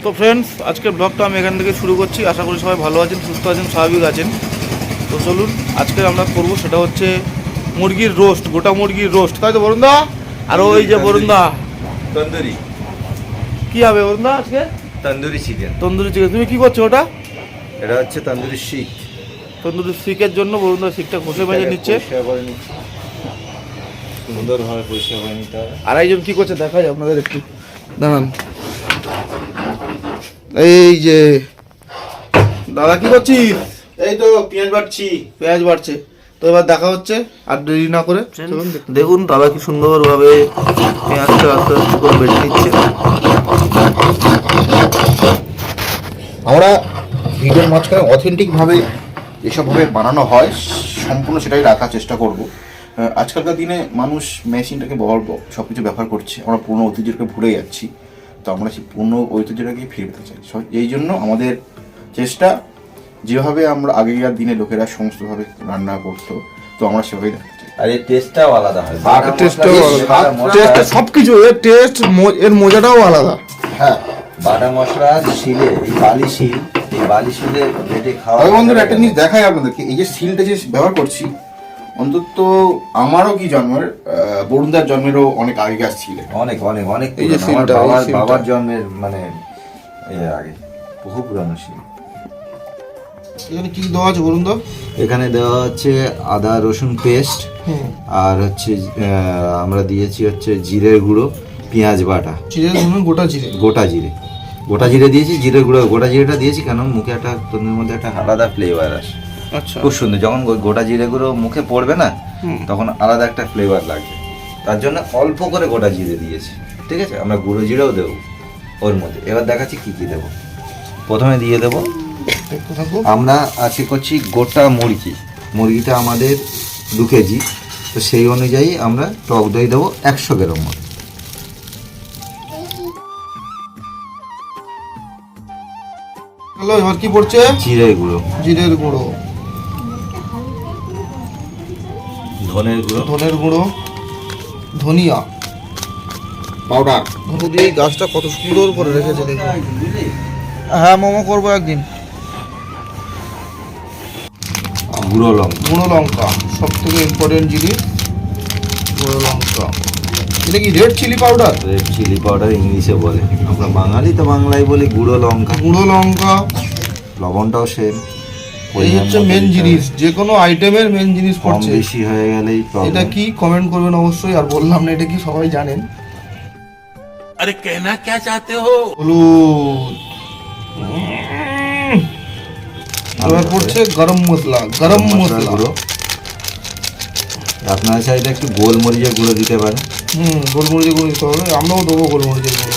তো ফ্রেন্ডস, আজকের ব্লগটা আমি এখান থেকে শুরু করছি। আশা করি সবাই ভালো আছেন, সুস্থ আছেন, স্বাভাবিক আছেন। তো চলুন, আজকে আমরা করবো সেটা হচ্ছে মুরগির রোস্ট, গোটা মুরগির রোস্ট, তাই তো বরুণদা? আর ওই যে বরুণদা তন্দুরি কি হবে বরুণদা আজকে? তন্দুরি চিকেন। তন্দুরি চিকেন। তুমি কি করছো ওটা? এটা হচ্ছে তন্দুরি শিক। তন্দুরি শিকের জন্য বরুণদা শিকটা ঘষে ভেজে নিচ্ছে, সুন্দরভাবে পরিষ্কার করে নিতে হবে। আর একজন কি করছে দেখাই আপনাদের একটু, দাঁড়ান। এই যে দাদা কি করছিস? এই তো পেঁয়াজ বাটছি। পেঁয়াজ বাড়ছে। তো এবার দেখা হচ্ছে, আর দেরি না করে দেখুন দাদা কি সুন্দরভাবে পেঁয়াজটা আস্তে আস্তে করে বেটে নিচ্ছে। আমরা ভিডিওর মাঝখানে অথেন্টিকভাবে যেসবভাবে বানানো হয় সম্পূর্ণ সেটাই রাখার চেষ্টা করব। আজকালকার দিনে মানুষ মেশিনটাকে সব কিছু ব্যবহার করছে, আমরা পুরনো ঐতিহ্যকে ভুলে যাচ্ছি। তো আমরা সেই পুরনো ঐতিহ্যটাকে ফিরে পেতে চাই। এই জন্য আমাদের চেষ্টা, যেভাবে আমরা আগেকার দিনে লোকেরা সমস্তভাবে রান্না করতো, তো আমরা সেভাবেই রাখতে চাই। আর এর টেস্টটাও আলাদা হয়। সবকিছু এর টেস্ট, এর মজাটাও আলাদা। হ্যাঁ, বাটা মশলা শিলে, এই বালি শিলে বেটে খাওয়া। বন্ধুরা একটা জিনিস দেখাই আপনাদেরকে, এই যে সিলটা যে ব্যবহার করছি, অন্তত আমারও কি জন্মের, বরুণদার জন্মেরও অনেক আগেকার ছিল। অনেক অনেক অনেক এই যে সিলটা, বাবার জন্মের মানে এর আগে বহু পুরানো শিল। এখানে কি দেওয়া আছে বলুন তো? এখানে দেওয়া হচ্ছে আদা রসুন পেস্ট, আর হচ্ছে আমরা দিয়েছি হচ্ছে জিরের গুঁড়ো, পেঁয়াজ বাটা, গোটা জিরে দিয়েছি। জিরের গুঁড়ো গোটা জিরেটা দিয়েছি কেন, মুখে একটা তন্দুরির মধ্যে একটা আলাদা ফ্লেভার আসে। আচ্ছা, খুব সুন্দর। যখন গোটা জিরে গুঁড়ো মুখে পড়বে না, তখন আলাদা একটা ফ্লেভার লাগবে। তার জন্য অল্প করে গোটা জিরে দিয়েছি, ঠিক আছে? আমরা গুঁড়ো জিরেও দেবো ওর মধ্যে। এবার দেখাচ্ছি কি কি দেবো। প্রথমে দিয়ে দেবো, আমরা আজকে করছি গোটা মুরগিটা আমাদের 2 কেজি। তো সেই অনুযায়ী আমরা টক দই দেবো 100 গ্রাম মতো। হ্যালো, এবার কি পড়ছে? জিরের গুঁড়ো, ধনের গুঁড়ো, ধনিয়া পাউডার। এই গাছটা কত সুন্দর করে রেখেছে দেখুন। হ্যাঁ, মোমো করবো একদিন। গুঁড়ো লঙ্কা সব থেকে ইম্পর্টেন্ট জিনিস, গুঁড়ো লঙ্কা। এটা কি রেড চিলি পাউডার? ইংলিশে বলে, আমরা বাঙালি তো বাংলায় বলি গুঁড়ো লঙ্কা। লবণটাও সেম। এই হচ্ছে মেন জিনিস, যে কোনো আইটেমের মেন জিনিস পড়ছে। বেশি হয়ে গেলেই প্রবলেম। এটা কি কমেন্ট করবেন অবশ্যই। আর বললাম না এটা কি সবাই জানেন। अरे कहना क्या चाहते हो? হলুদ। এবার পড়ছে গরম মশলা গুঁড়ো। আপনারা চাইলে একটু গোলমরিচের গুঁড়ো দিতে পারেন। গোলমরিচের গুঁড়ো দিতে হবে, আমরাও দেবো গোলমরিচের গুঁড়ো।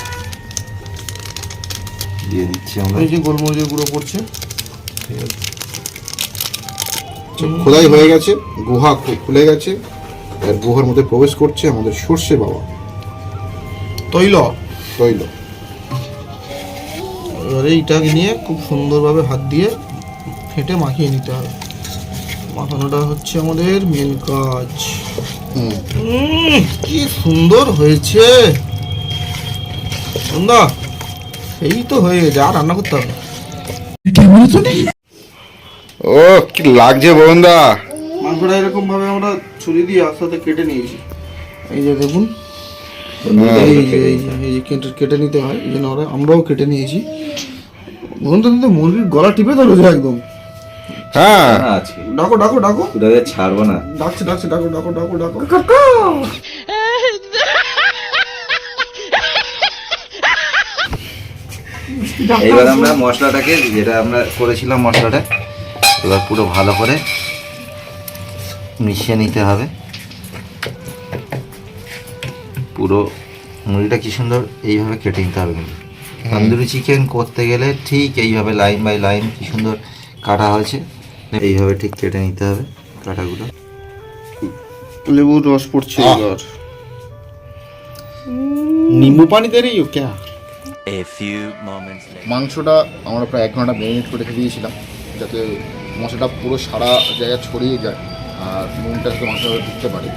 দিয়ে দিচ্ছি আমরা। এই যে গোলমরিচের গুঁড়ো পড়ছে। খোদাই হয়ে গেছে, গুহা খুলে গেছে, আর গুহার মধ্যে প্রবেশ করছে আমাদের সর্ষে বাবা, তৈল। এবারে এইটাকে নিয়ে খুব সুন্দরভাবে হাত দিয়ে ফেটে মাখিয়ে নিতে হবে। মাখানোটা হচ্ছে আমাদের মেন কাজ। কি সুন্দর হয়েছে সুন্দর। এই তো হয়ে গেছে, আর রান্না করতে হবে। ও কি লাগছে বরুণদা। মাংসটা এরকম ভাবে আমরা ছুরি দিয়ে আস্তে কেটে নিয়েছি। এই যে দেখুন, এই যে কেটে নিতে হয়, এই জন্য আমরাও কেটে নিয়েছি। বন্ধু কিন্তু মুরগির গলা টিপে ধরেছে একদম। হ্যাঁ, ডাকো ছাড়বো না। ডাকছে ডাকো। এইবার আমরা মশলাটাকে, যেটা আমরা করেছিলাম মশলাটা, এবার পুরো ভালো করে মিশিয়ে নিতে হবে। পুরো মুরগিটা কি সুন্দর এইভাবে কেটে নিতে হবে। কিন্তু তন্দুরি চিকেন করতে গেলে ঠিক এইভাবে লাইন বাই লাইন কি সুন্দর কাটা হয়েছে, এইভাবে ঠিক কেটে নিতে হবে কাটাগুলো। লেবুর রস পড়ছে এবার। নিম্বু পানি দে রही हो क्या? A few moments later. মাংসটা আমরা প্রায় 1 ঘন্টা ম্যারিনেট করে রেখে দিয়েছিলাম, যাতে মশলাটা পুরো সারা জায়গায় ছড়িয়ে যায় আর নুনটা যাতে মাংসটা ঢুকতে পারে।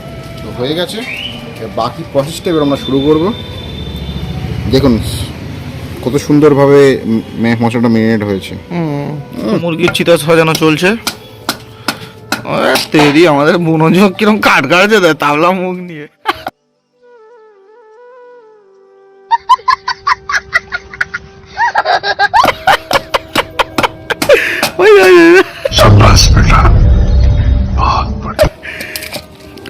তো হয়ে গেছে, বাকি প্রসেসটা এবার আমরা শুরু করব। দেখুন কত সুন্দরভাবে মশলাটা মেরিনেট হয়েছে। মুরগির চিতা সাজানো চলছে। তেরি আমাদের মনোযোগ কিরম কাট কাটছে দেয় তাবলা মুখ নিয়ে।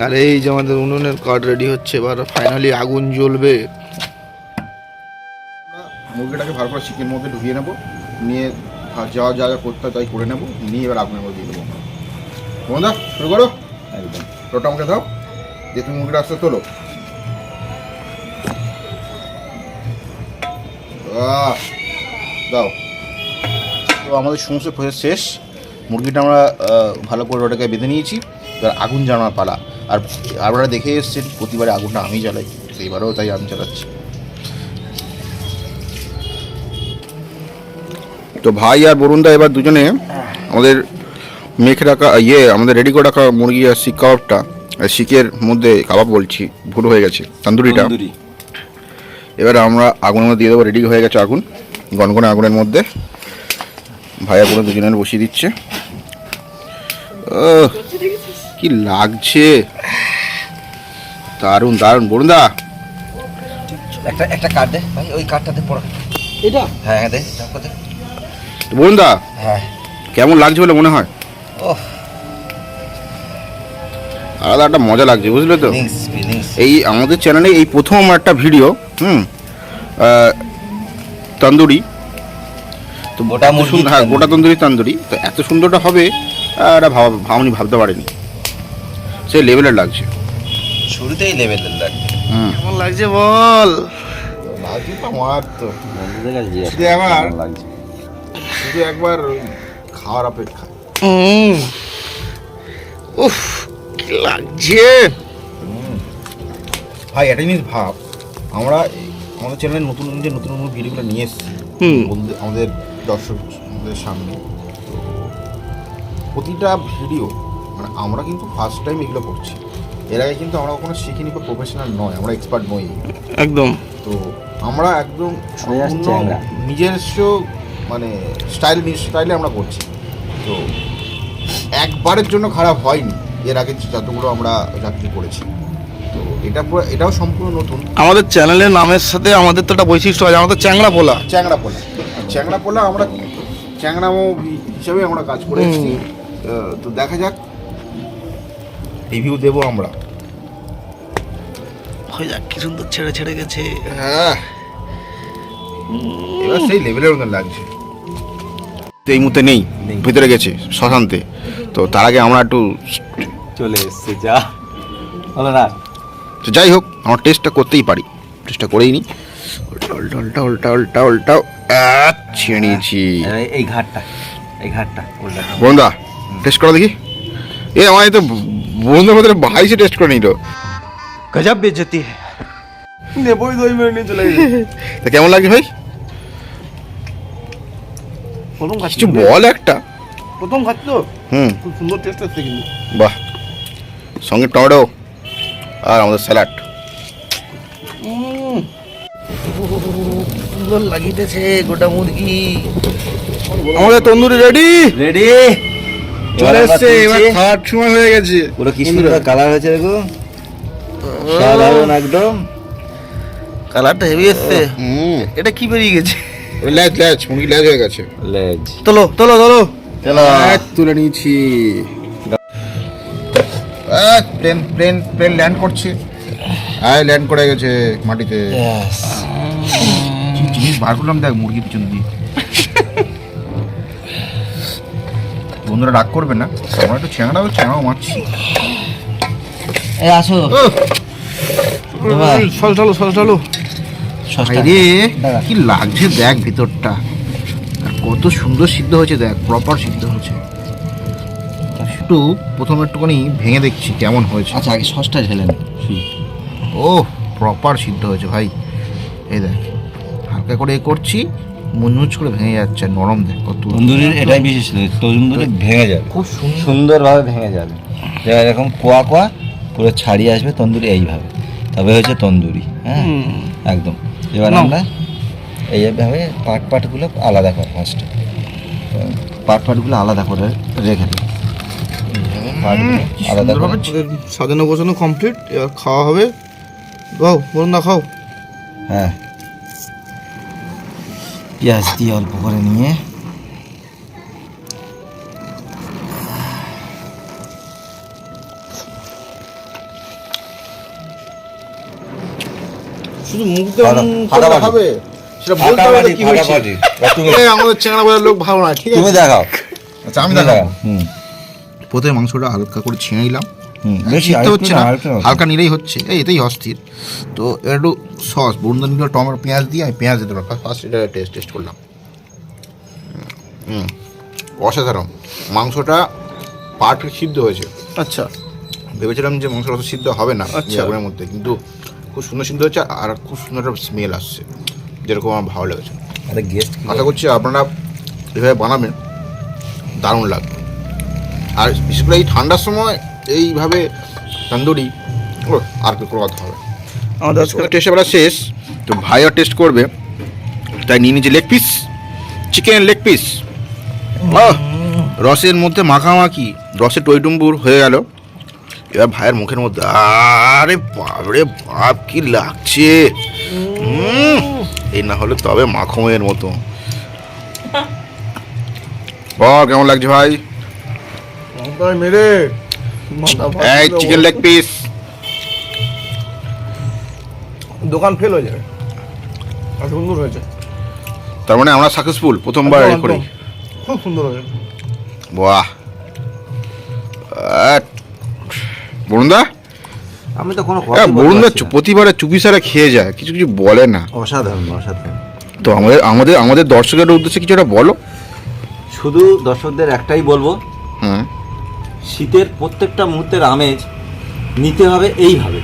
আর এই যে আমাদের উনুনের কাঠ রেডি হচ্ছে, এবার ফাইনালি আগুন জ্বলবে। মুরগিটাকে ভালো করে চিকেন মধ্যে ঢুকিয়ে নেবো, নিয়ে যা যা যা করতে হয় তাই করে নেবো, নিয়ে এবার আগুনের মধ্যে দিয়ে দেবো। বন্ধা শুরু করো। একদম ওটা আমাকে দাও, দিয়ে তুমি মুরগিটা আস্তে তোলো। দাও। তো আমাদের সমস্ত প্রসেস শেষ। মুরগিটা আমরা ভালো করে ওটাকে বেঁধে নিয়েছি। এবার আগুন জ্বালানোর পালা। আর আপনারা দেখে এসেছেন প্রতিবারে আগুনটা আমি জ্বালাই, সেইবারেও তাই আমি জ্বালাচ্ছি। তো ভাই আর বরুণদা এবার দুজনে আমাদের মেখে রাখা আমাদের রেডি করে রাখা মুরগি আর শিক কাবাবটা, শিকের মধ্যে কাবাব বলছি, ভুল হয়ে গেছে, তন্দুরিটা এবার আমরা আগুনের মধ্যে দিয়ে দেবো। রেডি হয়ে গেছে আগুন, গনগনে আগুনের মধ্যে ভাই আর বোন দুজনের বসিয়ে দিচ্ছে। কি লাগছে, দারুণ দারুণ। বরুণদা একটা কার্ড দে ভাই, ওই কার্ডটাতে পড়া। এটা হ্যাঁ দে দে। বরুণদা হ্যাঁ কেমন লাগছে বলে মনে হয়? ওহ, আলাদা একটা মজা লাগছে, বুঝলে তো। ফিলিংস। এই আমাদের চ্যানেলে এই প্রথম একটা ভিডিও তন্দুরি, তো গোটা মুরগি, হ্যাঁ গোটা তন্দুরি, তো এত সুন্দরটা হবে এটা ভাবনি, ভাবতে পারিনি। সেই লেভেলের লাগছে, শুরুতেই লেভেলের লাগছে। কেমন লাগছে বল? লাগছে তো আমার তো বন্ধুদের কাছে শুধু একবার লাগছে, শুধু একবার খাওয়ার অপেক্ষা। উফ কি লাগছে ভাই, একটা জিনিস ভাব, আমরা আমাদের চ্যানেলে নতুন নতুন ভিডিওগুলো নিয়ে এসেছি আমাদের দর্শকদের সামনে। তো প্রতিটা ভিডিও মানে আমরা কিন্তু ফার্স্ট টাইম এগুলো করছি, এর আগে কিন্তু আমরা কখনো শিখিনি বা প্রফেশনাল নয়, আমরা এক্সপার্ট নই একদম। তো আমরা একদম সম্পূর্ণ নিজস্ব মানে স্টাইলে আমরা করছি। তো একবারের জন্য খারাপ হয়নি এর আগে যতগুলো আমরা যাত্রী করেছি। তো এটাও সম্পূর্ণ নতুন। আমাদের চ্যানেলের নামের সাথে আমাদের তো একটা বৈশিষ্ট্য আছে, আমাদের চ্যাংড়া পোলা। আমরা চ্যাংড়া হিসাবে আমরা কাজ করে এসেছি। তো দেখা যাক, রিভিউ দেবো আমরা। হয়ে যাক, কি সুন্দর ছেড়ে ছেড়ে গেছে। হ্যাঁ, এবার সেই লেভেলের মতন লাগছে। তো এই মুহূর্তে নেই, ভিতরে গেছে শ্মশান্তে। তো তার আগে আমরা একটু চলে এসছে, যা হলো না। তো যাই হোক, আমরা টেস্টটা করতেই পারি, টেস্টটা করেই নি। উল্টা ছিঁড়ে নিয়েছি। এই ঘাটটা বন্ধা টেস্ট করো দেখি। আমার তো বন্ধুর মধ্যে ভাই সে টেস্ট করে নিল। গজব বেজতি নেবই 2 মিনিট নিয়ে চলে গেছে। তা কেমন লাগছে ভাই? প্রথম খাচ্ছি, কিছু বল একটা। প্রথম খাচ্ছি তো। খুব সুন্দর টেস্ট আসছে কিন্তু। বাহ, সঙ্গে টমেটো আর আমাদের স্যালাড। সুন্দর লাগিতেছে গোটা মুরগি। আমাদের তন্দুরি রেডি চলে এসছে, এবার খাওয়ার সময় হয়ে গেছে। পুরো কি সুন্দর কালার হয়েছে, দেখো সাধারণ একদম। কালারটা হেভি এসছে। এটা কি বেরিয়ে গেছে? লেজ মুরগি লেজ হয়ে গেছে। লেজ তোলো তুলে নিয়েছি। প্লেন ল্যান্ড করছে। ল্যান্ড করে গেছে মাটিতে। কি জিনিস বার করলাম দেখ মুরগির পিছন দিয়ে। বন্ধুরা রাগ করবে না, আমরা একটু চ্যাংড়াও মারছি। আসো চলো। রে কি লাগছে দেখ ভিতরটা, আর কত সুন্দর সিদ্ধ হয়েছে দেখ, প্রপার সিদ্ধ হয়েছে। প্রথমে একটুখানি ভেঙে দেখছি কেমন হয়েছে। আচ্ছা, আগে সসটা ঢেলে নি। ও প্রপার সিদ্ধ হয়েছে ভাই, এই দেখ হালকা করে করছি, মুচমুচ করে ভেঙে যাচ্ছে, নরম দেখ কত। তন্দুরির এটাই বিশেষ, তন্দুরি ভেঙে যাবে, খুব সুন্দরভাবে ভেঙে যাবে। এরকম কোয়া পুরো ছাড়িয়ে আসবে তন্দুরি এইভাবে, তবে হচ্ছে তন্দুরি। হ্যাঁ একদম। এবার আমরা এইভাবে পাটগুলো আলাদা কর ফার্স্টে, পাটগুলো আলাদা করে রেখে দিই। পাটগুলো আলাদা করে সাজানো গোছানো কমপ্লিট, এবার খাওয়া হবে। খাও বলুন না, খাও। হ্যাঁ, পেঁয়াজ দিয়ে অল্প করে নিয়ে শুধু মুখ দিয়ে খাবে, সেটা বলতে হবে না কি হয়েছে। আমাদের চ্যাংড়া বাজার লোক ভালো না, ঠিক আছে? তুমি দেখাও। আচ্ছা আমি দেখাবো। প্রথমে মাংসটা হালকা করে ছেড়ে নিলাম, বেশি সিদ্ধ হচ্ছে না, হালকা নিলেই হচ্ছে, এটাই অস্থির। তো একটু সস বরুণ দিল, টমেটো পেঁয়াজ দিয়ে আমি পেঁয়াজ দিতে পারবো ফার্স্ট, এটা টেস্ট করলাম। অসাধারণ, মাংসটা পারফেক্ট সিদ্ধ হয়েছে। আচ্ছা, ভেবেছিলাম যে মাংসটা অত সিদ্ধ হবে না আচ্ছা, আগুনের মধ্যে, কিন্তু খুব সুন্দর সিদ্ধ হচ্ছে, আর খুব সুন্দর একটা স্মেল আসছে, যেরকম আমার ভালো লেগেছে। আরে গেস্ট, আশা করছি আপনারা এভাবে বানাবেন, দারুণ লাগবে। আর বিশেষ করে এই ঠান্ডার সময় এইভাবে তন্দুরি আর কি করে কথা হবে। আমাদের টেস্ট এবার শেষ, তো ভাইও টেস্ট করবে, তাই নিয়ে নিয়েছি leg piece, chicken leg piece. রসের মধ্যে মাখামাখি, রসে টইটুম্বুর হয়ে গেল। এবার ভাইয়ের মুখের মধ্যে, আরে বাপরে বাপ কি লাগছে, এই না হলে তবে মাখমের মতো। বল কেমন লাগছে ভাই? মেরে এই চিকেন লেগ পিস, দোকান ফেল হয়ে যাবে, আর সুন্দর হয়েছে। তার মানে আমরা সাকসেসফুল প্রথমবার করি, খুব সুন্দর হয়েছে। বাহ, বরুণদা, আমি তো কোনো বরুণদা প্রতিবারে চুপি সারা খেয়ে যায়, কিছু কিছু বলে না। অসাধারণ অসাধারণ। তো আমাদের দর্শকের উদ্দেশ্যে কিছু একটা বলো। শুধু দর্শকদের একটাই বলবো, হ্যাঁ, শীতের প্রত্যেকটা মুহূর্তের আমেজ নিতে হবে এইভাবে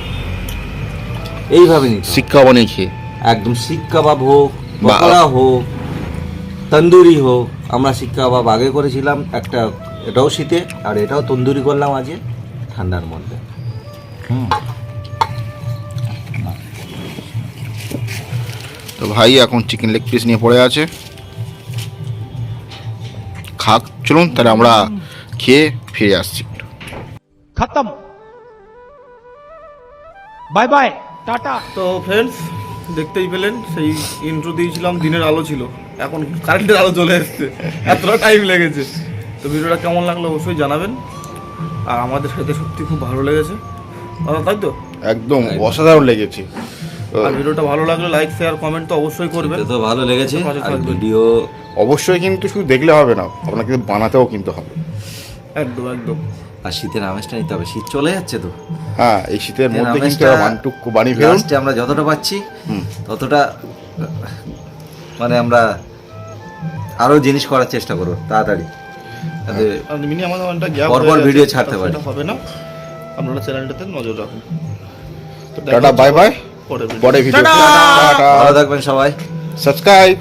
নিতে হবে। শিক্ষা বানিয়ে খেয়ে একদম শিক কাবাব হোক, পকোড়া হোক, তন্দুরি হোক। আমরা শিক কাবাব আগে করেছিলাম একটা, এটাও শীতে, আর এটাও তন্দুরি করলাম আজকে ঠান্ডার মধ্যে। তো ভাই এখন চিকেন লেগ পিস নিয়ে পড়ে আছে, খাক। চলুন তাহলে আমরা খেয়ে ফিরে আসছি। खत्म, बाय बाय, टाटा। তো ফ্রেন্ডস, দেখতেই পেলেন, সেই ইন্ট্রো দিয়েছিলাম, দিনের আলো ছিল, এখন কারেন্টের আলো চলে এসছে, এতটা টাইম লেগেছে। তো ভিডিওটা কেমন লাগলো অবশ্যই জানাবেন, আর আমাদের সাথে সত্যি খুব ভালো লেগেছে দাদা, তাই তো? একদম অসাধারণ লেগেছে। আর ভিডিওটা ভালো লাগলে লাইক শেয়ার কমেন্ট তো অবশ্যই করবেন। তো ভালো লেগেছে। আর ভিডিও অবশ্যই কিন্তু শুধু দেখলে হবে না, আপনাকে বানাতেও কিন্তু হবে। একদম একদম। আর শীতের আমেজটা নিতে হবে, শীত চলে যাচ্ছে তো। হ্যাঁ, এই শীতের মধ্যে কিন্তু বানটুকু বানিয়ে ফেলুন। লাস্টে আমরা যতটা পাচ্ছি ততটা, মানে আমরা আরো জিনিস করার চেষ্টা করব তাড়াতাড়ি, আপনি মিনিমাম একটা গ্যাপ পরপর ভিডিও ছাড়তে পারি, হবে না? আপনারা চ্যানেলটাতে নজর রাখুন। টাটা, বাই বাই, পরে পরে ভিডিও। ভালো থাকবেন সবাই, সাবস্ক্রাইব।